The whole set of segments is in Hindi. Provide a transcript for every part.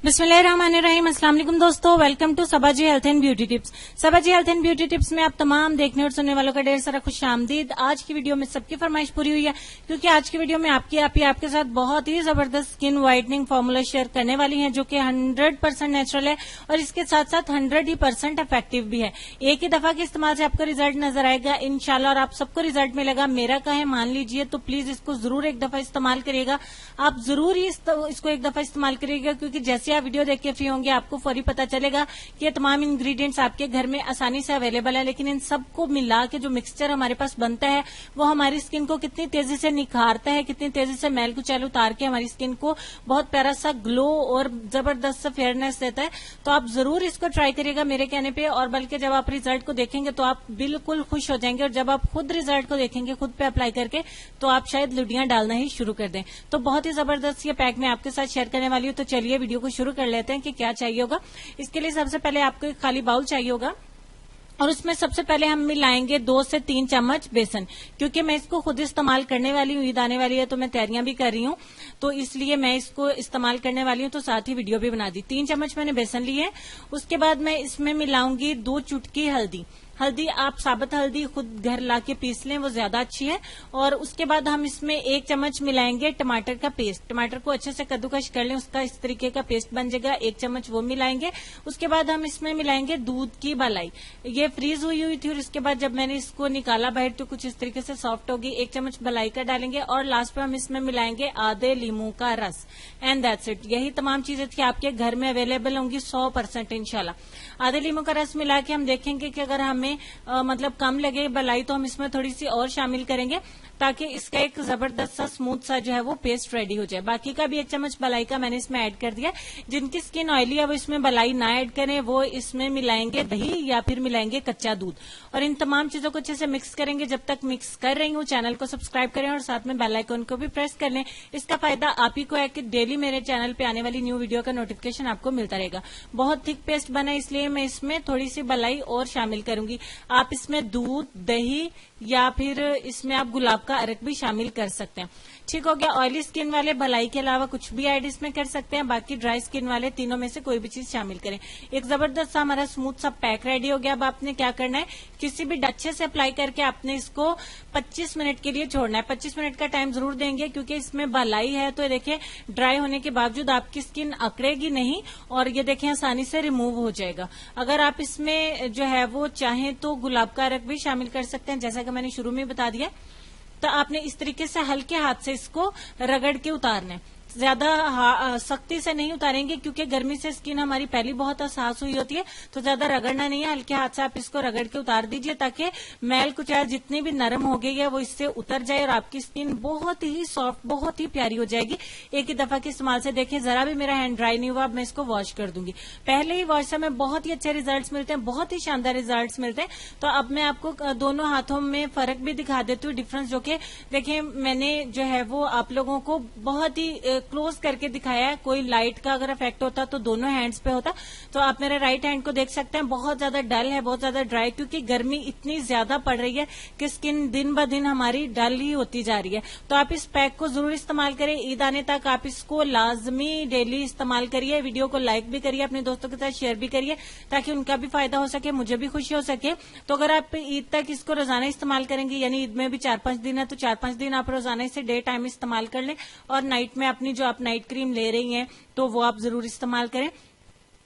बिस्मिल्लाहिर्रहमानिर्रहीम। अस्सलाम वालेकुम दोस्तों, welcome to Sabaji health and beauty tips. Sabaji health and beauty tips में आप तमाम देखने और सुनने वालों का ढेर सारा खुशामदीद। आज की वीडियो में सबकी फरमाइश पूरी हुई है, क्योंकि आज की वीडियो में आपके साथ बहुत ही जबरदस्त स्किन व्हाइटनिंग फॉर्मूला शेयर करने वाली है, जो कि 100% नेचुरल है और इसके साथ साथ 100% इफेक्टिव भी है। एक ही दफा के इस्तेमाल से आपको रिजल्ट नजर आएगा इंशाल्लाह, और आप सबको रिजल्ट मिलेगा। मेरा कहे मान लीजिए, तो प्लीज इसको जरूर एक दफा इस्तेमाल करिएगा। आप जरूर ही इसको एक दफा इस्तेमाल करिएगा, क्योंकि जैसे आप वीडियो देख के फ्री होंगे आपको फौरी पता चलेगा कि ये तमाम इंग्रेडिएंट्स आपके घर में आसानी से अवेलेबल है। लेकिन इन सबको मिला के जो मिक्सचर हमारे पास बनता है, वो हमारी स्किन को कितनी तेजी से निखारता है, कितनी तेजी से मैल कुचैल उतार के हमारी स्किन को बहुत प्यारा सा ग्लो और जबरदस्त सा फेयरनेस देता है। तो आप जरूर इसको ट्राई करिएगा मेरे कहने पे, और बल्कि जब आप रिजल्ट को देखेंगे तो आप बिल्कुल खुश हो जाएंगे, और जब आप खुद रिजल्ट को देखेंगे खुद पे अप्लाई करके, तो आप शायद लुडियां डालना ही शुरू कर दें। तो बहुत ही जबरदस्त ये पैक मैं आपके साथ शेयर करने वाली हूँ। तो चलिए वीडियो को शुरू कर लेते हैं कि क्या चाहिए होगा। इसके लिए सबसे पहले आपको एक खाली बाउल चाहिए होगा, और उसमें सबसे पहले हम मिलाएंगे 2 से 3 चम्मच बेसन। क्योंकि मैं इसको खुद इस्तेमाल करने वाली हूँ, ईद आने वाली है तो मैं तैयारियां भी कर रही हूँ, तो इसलिए मैं इसको इस्तेमाल करने वाली हूँ, तो साथ ही वीडियो भी बना दी। 3 चम्मच मैंने बेसन लिए। उसके बाद मैं इसमें मिलाऊंगी 2 चुटकी हल्दी। हल्दी आप साबुत हल्दी खुद घर लाके पीस लें, वो ज्यादा अच्छी है। और उसके बाद हम इसमें 1 चम्मच मिलाएंगे टमाटर का पेस्ट। टमाटर को अच्छे से कद्दूकश कर लें, उसका इस तरीके का पेस्ट बन जाएगा। 1 चम्मच वो मिलाएंगे। उसके बाद हम इसमें मिलाएंगे दूध की मलाई। ये फ्रीज हुई थी, और इसके बाद जब मैंने इसको निकाला बाहर तो कुछ इस तरीके से सॉफ्ट होगी। 1 चम्मच मलाई का डालेंगे, और लास्ट में हम इसमें मिलाएंगे आधे लीमू का रस। And that's it. यही तमाम चीजें थी आपके घर में अवेलेबल होंगी 100% इंशाल्लाह। आधे लीमू का रस मिला के हम देखेंगे कि अगर हमें मतलब कम लगे मलाई, तो हम इसमें थोड़ी सी और शामिल करेंगे, ताकि इसका एक जबरदस्त सा स्मूथ सा जो है वो पेस्ट रेडी हो जाए। बाकी का भी 1 चम्मच मलाई का मैंने इसमें ऐड कर दिया। जिनकी स्किन ऑयली है वो इसमें मलाई ना ऐड करें, वो इसमें मिलाएंगे दही या फिर मिलाएंगे कच्चा दूध। और इन तमाम चीजों को अच्छे से मिक्स करेंगे। जब तक मिक्स कर रही हूँ, चैनल को सब्सक्राइब करें और साथ में बेल आइकन को भी प्रेस कर लें। इसका फायदा आप ही को है कि डेली मेरे चैनल पे आने वाली न्यू वीडियो का नोटिफिकेशन आपको मिलता रहेगा। बहुत थिक पेस्ट बना, इसलिए मैं इसमें थोड़ी सी मलाई और शामिल करूंगी। आप इसमें दूध, दही या फिर इसमें आप गुलाब का अरक भी शामिल कर सकते हैं। ठीक हो गया। ऑयली स्किन वाले मलाई के अलावा कुछ भी ऐड इसमें कर सकते हैं, बाकी ड्राई स्किन वाले तीनों में से कोई भी चीज शामिल करें। एक जबरदस्त सा हमारा स्मूथ सा पैक रेडी हो गया। अब आपने क्या करना है, किसी भी डच्छे से अप्लाई करके आपने इसको 25 मिनट के लिए छोड़ना है। 25 मिनट का टाइम जरूर देंगे, क्योंकि इसमें मलाई है, तो देखिए ड्राई होने के बावजूद आपकी स्किन अकड़ेगी नहीं, और ये देखें आसानी से रिमूव हो जाएगा। अगर आप इसमें जो है वो चाहें तो गुलाब का अरक भी शामिल कर सकते हैं, जैसा कि मैंने शुरू में बता दिया। तो आपने इस तरीके से हल्के हाथ से इसको रगड़ के उतारना है। ज्यादा सख्ती से नहीं उतारेंगे, क्योंकि गर्मी से स्किन हमारी पहली बहुत हसास हुई होती है, तो ज्यादा रगड़ना नहीं है। हल्के हाथ से आप इसको रगड़ के उतार दीजिए, ताकि मैल कुचैल जितनी भी नरम हो गई है वो इससे उतर जाए, और आपकी स्किन बहुत ही सॉफ्ट, बहुत ही प्यारी हो जाएगी। एक ही दफा के इस्तेमाल से देखें, जरा भी मेरा हैंड ड्राई नहीं हुआ। अब मैं इसको वॉश कर दूंगी। पहले ही वॉश से हमें बहुत ही अच्छे रिजल्ट मिलते हैं, बहुत ही शानदार रिजल्ट मिलते हैं। तो अब मैं आपको दोनों हाथों में फर्क भी दिखा देती हूँ, डिफरेंस, जो कि देखिए मैंने जो है वो आप लोगों को बहुत ही क्लोज करके दिखाया है। कोई लाइट का अगर इफेक्ट होता तो दोनों हैंड्स पे होता। तो आप मेरे राइट हैंड को देख सकते हैं, बहुत ज्यादा डल है, बहुत ज्यादा ड्राई, क्योंकि गर्मी इतनी ज्यादा पड़ रही है कि स्किन दिन ब दिन हमारी डल ही होती जा रही है। तो आप इस पैक को जरूर इस्तेमाल करें। ईद आने तक आप इसको लाजमी डेली इस्तेमाल करिए। वीडियो को लाइक भी करिए, अपने दोस्तों के साथ शेयर भी करिए, ताकि उनका भी फायदा हो सके, मुझे भी खुशी हो सके। तो अगर आप ईद तक इसको रोजाना इस्तेमाल करेंगे, यानी ईद में भी 4-5 दिन है, तो 4-5 दिन आप रोजाना इसे डे टाइम इस्तेमाल कर लें। और नाइट में अपनी जो आप नाइट क्रीम ले रही हैं, तो वो आप जरूर इस्तेमाल करें।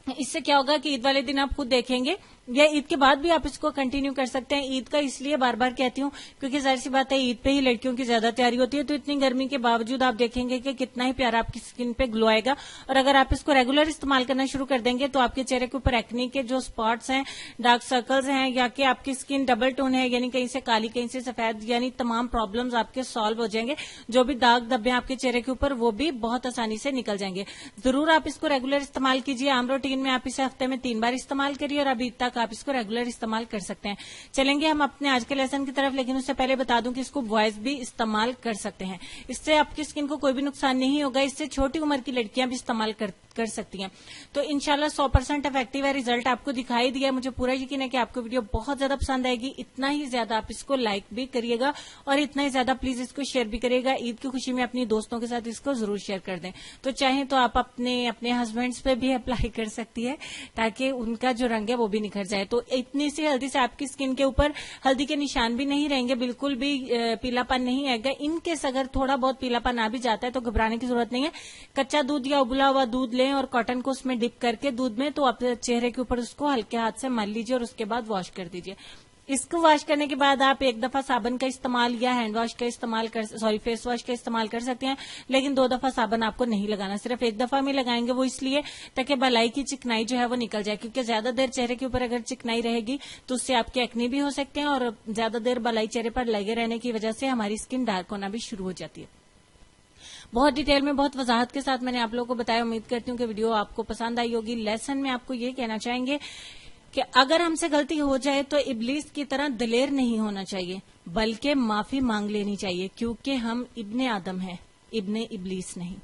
इससे क्या होगा कि ईद वाले दिन आप खुद देखेंगे, या ईद के बाद भी आप इसको कंटिन्यू कर सकते हैं। ईद का इसलिए बार बार कहती हूँ, क्योंकि जाहिर सी बात है ईद पे ही लड़कियों की ज्यादा तैयारी होती है। तो इतनी गर्मी के बावजूद आप देखेंगे कि कितना ही प्यारा आपकी स्किन पे ग्लो आएगा। और अगर आप इसको रेगुलर इस्तेमाल करना शुरू कर देंगे, तो आपके चेहरे के ऊपर एक्ने के जो स्पॉट्स हैं, डार्क सर्कल्स हैं, या कि आपकी स्किन डबल टोन है, यानी कहीं से काली कहीं से सफेद, यानी तमाम प्रॉब्लम्स आपके सॉल्व हो जाएंगे। जो भी दाग धब्बे आपके चेहरे के ऊपर, वो भी बहुत आसानी से निकल जाएंगे। जरूर आप इसको रेगुलर इस्तेमाल कीजिए। आम रूटीन में आप इसे हफ्ते में 3 बार इस्तेमाल करिए, और अभी तक तक आप इसको रेगुलर इस्तेमाल कर सकते हैं। चलेंगे हम अपने आज के लेसन की तरफ, लेकिन उससे पहले बता दूं कि इसको बॉयज भी इस्तेमाल कर सकते हैं। इससे आपकी स्किन को कोई भी नुकसान नहीं होगा। इससे छोटी उम्र की लड़कियां भी इस्तेमाल कर सकती हैं। तो इंशाल्लाह 100% इफेक्टिव है। रिजल्ट आपको दिखाई दिया। मुझे पूरा यकीन है कि आपको वीडियो बहुत ज्यादा पसंद आएगी। इतना ही ज्यादा आप इसको लाइक भी करिएगा और इतना ही ज्यादा प्लीज इसको शेयर भी करिएगा। ईद की खुशी में अपनी दोस्तों के साथ इसको जरूर शेयर कर दें। तो चाहे तो आप अपने हस्बैंड्स पे भी अप्लाई कर सकती है ताकि उनका जो रंग है वो भी निखर जाए। तो इतनी सी हल्दी से आपकी स्किन के ऊपर हल्दी के निशान भी नहीं रहेंगे, बिल्कुल भी पीलापन नहीं आएगा। इनकेस अगर थोड़ा बहुत पीलापन आ भी जाता है तो घबराने की जरूरत नहीं है। कच्चा दूध या उबला हुआ दूध लें और कॉटन को उसमें डिप करके दूध में, तो आप चेहरे के ऊपर उसको हल्के हाथ से मल लीजिए और उसके बाद वॉश कर दीजिए। इसको वॉश करने के बाद आप एक दफा साबन का इस्तेमाल या हैंड वॉश का इस्तेमाल फेस वॉश का इस्तेमाल कर सकते हैं, लेकिन 2 दफा साबन आपको नहीं लगाना। सिर्फ 1 दफा में लगाएंगे, वो इसलिए ताकि बलाई की चिकनाई जो है वो निकल जाए, क्योंकि ज्यादा देर चेहरे के ऊपर अगर चिकनाई रहेगी तो उससे आपके एक्ने भी हो सकते हैं और ज्यादा देर बलाई चेहरे पर लगे रहने की वजह से हमारी स्किन डार्क होना भी शुरू हो जाती है। बहुत डिटेल में, बहुत वजाहत के साथ मैंने आप लोगों को बताया। उम्मीद करती हूँ कि वीडियो आपको पसंद आई होगी। लेसन में आपको ये कहना चाहेंगे कि अगर हमसे गलती हो जाए तो इब्लीस की तरह दिलेर नहीं होना चाहिए, बल्कि माफी मांग लेनी चाहिए, क्योंकि हम इब्ने आदम हैं, इब्ने इब्लीस नहीं।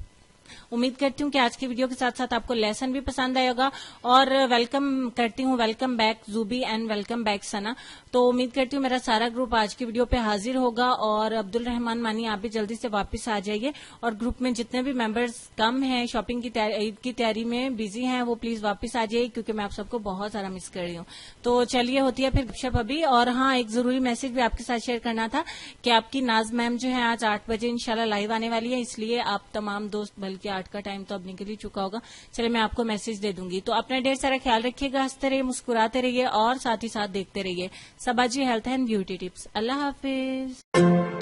उम्मीद करती हूँ कि आज की वीडियो के साथ साथ आपको लेसन भी पसंद आएगा और वेलकम करती हूँ, welcome back Zubi and welcome back Sana. तो उम्मीद करती हूँ मेरा सारा ग्रुप आज की वीडियो पे हाजिर होगा और अब्दुल रहमान मानी आप भी जल्दी से वापस आ जाइए। और ग्रुप में जितने भी मेंबर्स कम हैं, शॉपिंग की ईद की तैयारी में बिजी हैं, वो प्लीज वापस आ जाइए, क्योंकि मैं आप सबको बहुत सारा मिस कर रही हूँ। तो चलिए, होती है फिर गपशप अभी। और हाँ, एक जरूरी मैसेज भी आपके साथ शेयर करना था कि आपकी नाज मैम जो है आज 8 बजे इंशाल्लाह लाइव आने वाली है, इसलिए आप तमाम दोस्त, बल्कि 8 का टाइम तो अब निकल ही चुका होगा, चलिए मैं आपको मैसेज दे दूंगी। तो अपना ढेर सारा ख्याल रखिएगा, हंसते रहिए, मुस्कुराते रहिए और साथ ही साथ देखते रहिए Sabaji health and beauty tips. Allah Hafiz.